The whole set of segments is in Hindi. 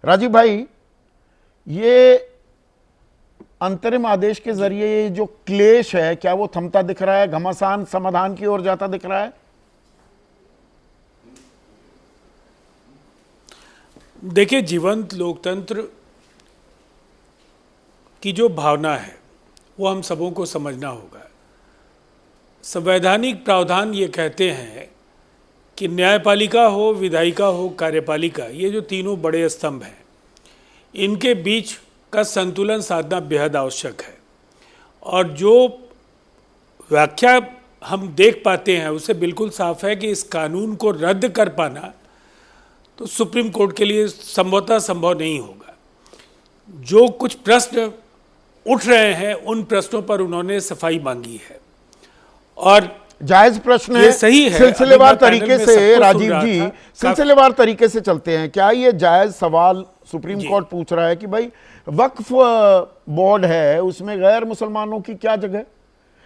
राजीव भाई, ये अंतरिम आदेश के जरिए ये जो क्लेश है, क्या वो थमता दिख रहा है, घमासान समाधान की ओर जाता दिख रहा है? देखिए, जीवंत लोकतंत्र की जो भावना है वो हम सबों को समझना होगा। संवैधानिक प्रावधान ये कहते हैं कि न्यायपालिका हो, विधायिका हो, कार्यपालिका, ये जो तीनों बड़े स्तंभ हैं, इनके बीच का संतुलन साधना बेहद आवश्यक है। और जो व्याख्या हम देख पाते हैं उससे बिल्कुल साफ है कि इस कानून को रद्द कर पाना तो सुप्रीम कोर्ट के लिए संभवतः संभव नहीं होगा। जो कुछ प्रश्न उठ रहे हैं उन प्रश्नों पर उन्होंने सफाई मांगी है और जायज प्रश्न है, सही है। सिलसिलेवार तरीके से राजीव जी, सिलसिलेवार तरीके से चलते हैं। क्या ये जायज सवाल सुप्रीम कोर्ट पूछ रहा है कि भाई वक्फ बोर्ड है, उसमें गैर मुसलमानों की क्या जगह,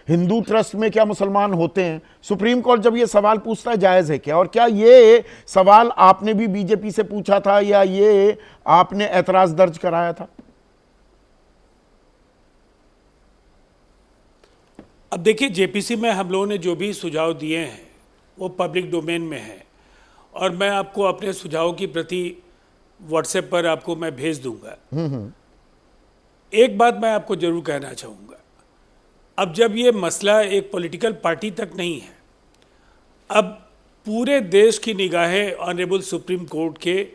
हिंदू ट्रस्ट में क्या मुसलमान होते हैं? सुप्रीम कोर्ट जब ये सवाल पूछता है, जायज है क्या? और क्या ये सवाल आपने भी बीजेपी से पूछा था या ये आपने ऐतराज दर्ज कराया था? अब देखिए, जेपीसी में हम लोगों ने जो भी सुझाव दिए हैं वो पब्लिक डोमेन में है और मैं आपको अपने सुझावों की प्रति व्हाट्सएप पर आपको मैं भेज दूंगा। एक बात मैं आपको जरूर कहना चाहूँगा, अब जब ये मसला एक पॉलिटिकल पार्टी तक नहीं है, अब पूरे देश की निगाहें ऑनरेबल सुप्रीम कोर्ट के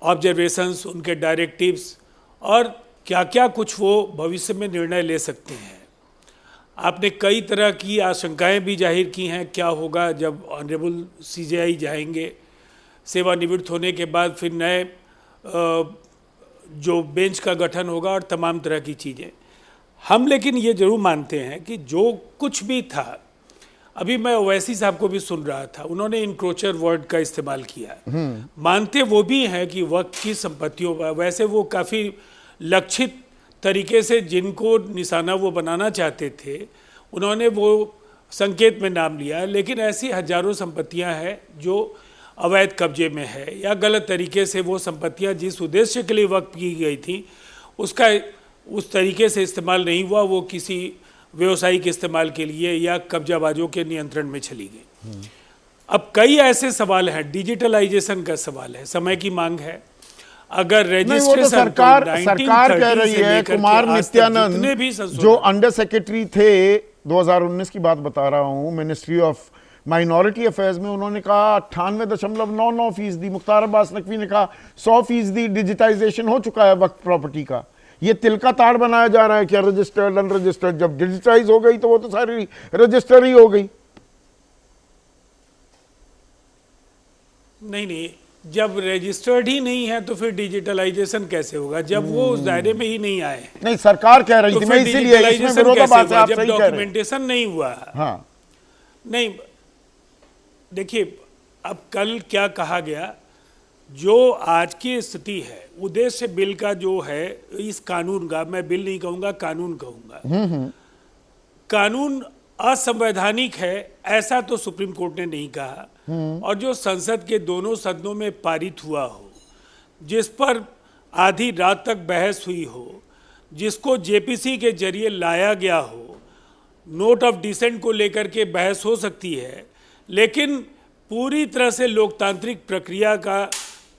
ऑब्जर्वेशंस, उनके डायरेक्टिव्स और क्या क्या कुछ वो भविष्य में निर्णय ले सकते हैं। आपने कई तरह की आशंकाएं भी जाहिर की हैं, क्या होगा जब ऑनरेबल सीजेआई जाएंगे, सेवानिवृत्त होने के बाद फिर नए जो बेंच का गठन होगा और तमाम तरह की चीज़ें। हम लेकिन ये जरूर मानते हैं कि जो कुछ भी था, अभी मैं ओवैसी साहब को भी सुन रहा था, उन्होंने इनक्रोचर वर्ड का इस्तेमाल किया। मानते वो भी हैं कि वक्त की संपत्तियों पर, वैसे वो काफ़ी लक्षित तरीके से जिनको निशाना वो बनाना चाहते थे उन्होंने वो संकेत में नाम लिया, लेकिन ऐसी हजारों संपत्तियां हैं जो अवैध कब्जे में है या गलत तरीके से वो संपत्तियां जिस उद्देश्य के लिए वक्त की गई थी उसका उस तरीके से इस्तेमाल नहीं हुआ, वो किसी व्यवसायिक इस्तेमाल के लिए या कब्जाबाजों के नियंत्रण में चली गई। अब कई ऐसे सवाल हैं, डिजिटलाइजेशन का सवाल है, समय की मांग है। अगर रजिस्ट्रेशन सरकार कह रही है, कुमार नित्यानंद जो अंडर सेक्रेटरी थे, 2019 की बात बता रहा हूं, मिनिस्ट्री ऑफ माइनॉरिटी अफेयर्स में, उन्होंने कहा 98.99%, मुख्तार अब्बास नकवी ने कहा 100% डिजिटाइजेशन हो चुका है वक्त प्रॉपर्टी का। ये तिल का ताड़ बनाया जा रहा है क्या रजिस्टर्ड अनरजिस्टर्ड, जब डिजिटाइज हो गई तो वो तो सारी रजिस्टर ही हो गई। नहीं, जब रजिस्टर्ड ही नहीं है तो फिर डिजिटलाइजेशन कैसे होगा, जब वो उस दायरे में ही नहीं आए। नहीं, सरकार कह रही थी, मैं इसीलिए इसमें विरोधाभास है, आप सही कह रहे हैं। डॉक्यूमेंटेशन नहीं हुआ। हाँ, नहीं, देखिए अब कल क्या कहा गया, जो आज की स्थिति है, उद्देश्य बिल का जो है, इस कानून का, मैं बिल नहीं कहूंगा, कानून कहूंगा, कानून असंवैधानिक है ऐसा तो सुप्रीम कोर्ट ने नहीं कहा। और जो संसद के दोनों सदनों में पारित हुआ हो, जिस पर आधी रात तक बहस हुई हो, जिसको जेपीसी के जरिए लाया गया हो, नोट ऑफ डिसेंट को लेकर के बहस हो सकती है, लेकिन पूरी तरह से लोकतांत्रिक प्रक्रिया का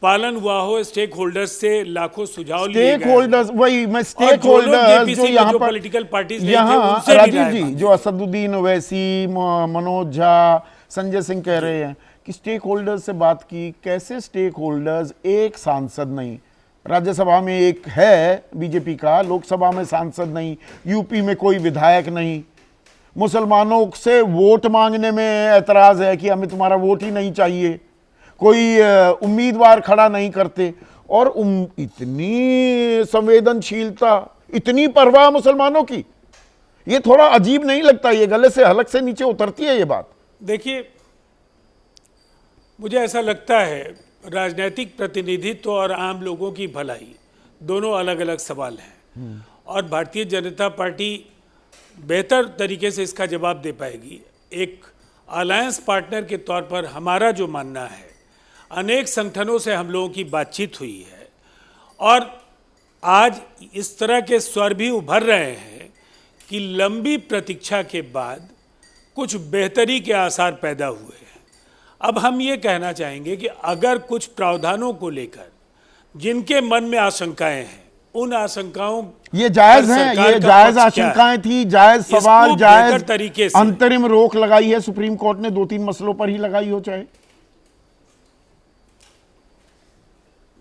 पालन हुआ हो, स्टेक होल्डर्स से लाखों सुझाव लिए गए। स्टेक होल्डर्स, वही मैं स्टेक होल्डर्स जो यहाँ पर पॉलिटिकल पार्टीज यहाँ राजीव जी, जो असदुद्दीन ओवैसी, मनोज झा, संजय सिंह कह रहे हैं कि स्टेक होल्डर्स से बात की। कैसे स्टेक होल्डर्स? एक सांसद नहीं, राज्यसभा में एक है बीजेपी का, लोकसभा में सांसद नहीं, यूपी में कोई विधायक नहीं, मुसलमानों से वोट मांगने में ऐतराज है कि हमें तुम्हारा वोट ही नहीं चाहिए, कोई उम्मीदवार खड़ा नहीं करते, और इतनी संवेदनशीलता, इतनी परवाह मुसलमानों की, ये थोड़ा अजीब नहीं लगता? ये गले से हलक से नीचे उतरती है ये बात। देखिए, मुझे ऐसा लगता है राजनीतिक प्रतिनिधित्व और आम लोगों की भलाई दोनों अलग अलग सवाल हैं और भारतीय जनता पार्टी बेहतर तरीके से इसका जवाब दे पाएगी। एक अलायंस पार्टनर के तौर पर हमारा जो मानना है, अनेक संगठनों से हम लोगों की बातचीत हुई है और आज इस तरह के स्वर भी उभर रहे हैं कि लंबी प्रतीक्षा के बाद कुछ बेहतरी के आसार पैदा हुए हैं। अब हम ये कहना चाहेंगे कि अगर कुछ प्रावधानों को लेकर जिनके मन में आशंकाएं हैं, उन आशंकाओं ये जायज पर हैं, सरकार ये का जायज पक्ष क्या है? आशंकाएं थी, जायज इसको सवाल, बेहतर जायज तरीके से अंतरिम रोक लगाई है सुप्रीम कोर्ट ने, 2-3 मसलों पर ही लगाई हो चाहे।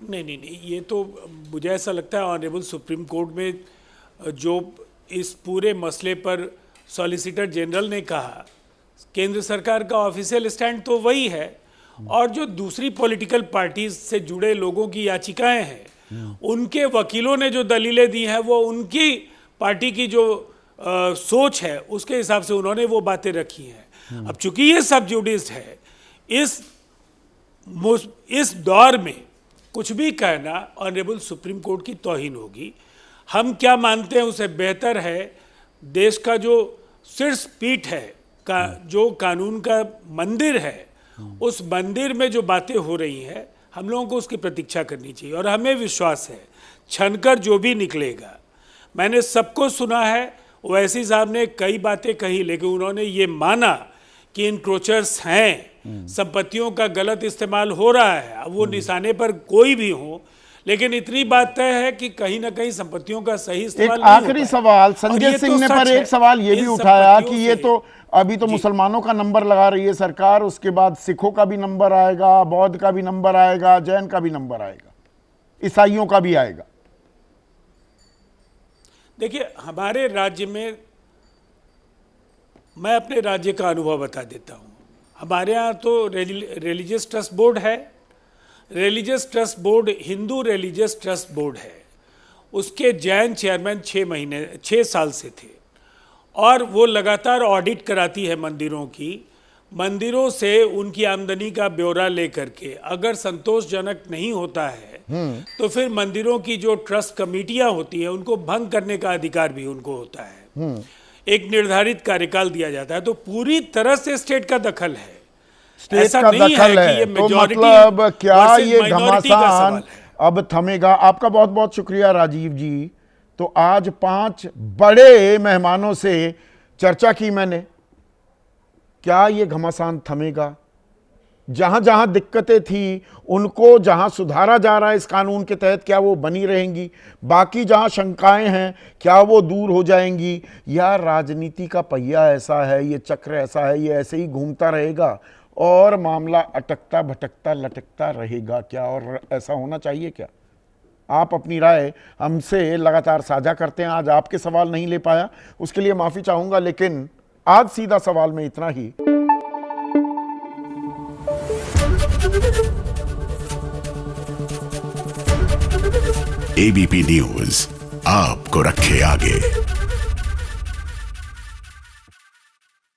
नहीं, ये तो मुझे ऐसा लगता है ऑनरेबल सुप्रीम कोर्ट में जो इस पूरे मसले पर सॉलिसिटर जनरल ने कहा, केंद्र सरकार का ऑफिशियल स्टैंड तो वही है, और जो दूसरी पॉलिटिकल पार्टीज से जुड़े लोगों की याचिकाएं हैं, उनके वकीलों ने जो दलीलें दी हैं वो उनकी पार्टी की जो सोच है उसके हिसाब से उन्होंने वो बातें रखी हैं। अब चूंकि ये सब जुडिस है, इस दौर में कुछ भी कहना ऑनरेबल सुप्रीम कोर्ट की तौहीन होगी। हम क्या मानते हैं उसे बेहतर है देश का जो शीर्ष पीठ है, जो कानून का मंदिर है, उस मंदिर में जो बातें हो रही हैं हम लोगों को उसकी प्रतीक्षा करनी चाहिए, और हमें विश्वास है छनकर जो भी निकलेगा। मैंने सबको सुना है, ओवैसी साहब ने कई बातें कही, लेकिन उन्होंने ये माना कि इनक्रोचर्स हैं, संपत्तियों का गलत इस्तेमाल हो रहा है। अब वो निशाने पर कोई भी हो, लेकिन इतनी बात तय है कि कहीं ना कहीं संपत्तियों का सही इस्तेमाल एक नहीं हो आखिरी पाया। सवाल, और संजय ये सिंह तो ने सच पर है। एक सवाल ये भी इन उठाया कि संपत्तियों ये से- तो अभी तो मुसलमानों का नंबर लगा रही है सरकार, उसके बाद सिखों का भी नंबर आएगा, बौद्ध का भी नंबर आएगा, जैन का भी नंबर आएगा, ईसाइयों का भी आएगा। देखिए, हमारे राज्य में, मैं अपने राज्य का अनुभव बता देता हूँ। हमारे यहाँ तो रिलीजियस ट्रस्ट बोर्ड है। Religious trust board Hindu religious trust board है। उसके जैन चेयरमैन 6 साल से थे, और वो लगातार ऑडिट कराती है मंदिरों की। मंदिरों से उनकी आमदनी का ब्यौरा लेकर के अगर संतोषजनक नहीं होता है तो फिर मंदिरों की जो ट्रस्ट कमेटियां होती हैं उनको भंग करने का अधिकार भी उनको होता है। एक निर्धारित कार्यकाल दिया जाता है। तो पूरी तरह से स्टेट का दखल है। स्टेट ऐसा का नहीं दखल कि है, ये तो majority मतलब क्या versus ये minority का घमासान सवाल है। अब थमेगा? आपका बहुत बहुत शुक्रिया राजीव जी। तो आज 5 बड़े मेहमानों से चर्चा की मैंने। क्या ये घमासान थमेगा? जहां जहां दिक्कतें थी उनको जहां सुधारा जा रहा है इस कानून के तहत, क्या वो बनी रहेंगी? बाकी जहां शंकाएं हैं क्या वो दूर हो जाएंगी? या राजनीति का पहिया ऐसा है, ये चक्र ऐसा है, ये ऐसे ही घूमता रहेगा और मामला अटकता भटकता लटकता रहेगा क्या? और ऐसा होना चाहिए क्या? आप अपनी राय हमसे लगातार साझा करते हैं। आज आपके सवाल नहीं ले पाया, उसके लिए माफी चाहूंगा, लेकिन आज सीधा सवाल में इतना ही। एबीपी न्यूज आपको रखे आगे।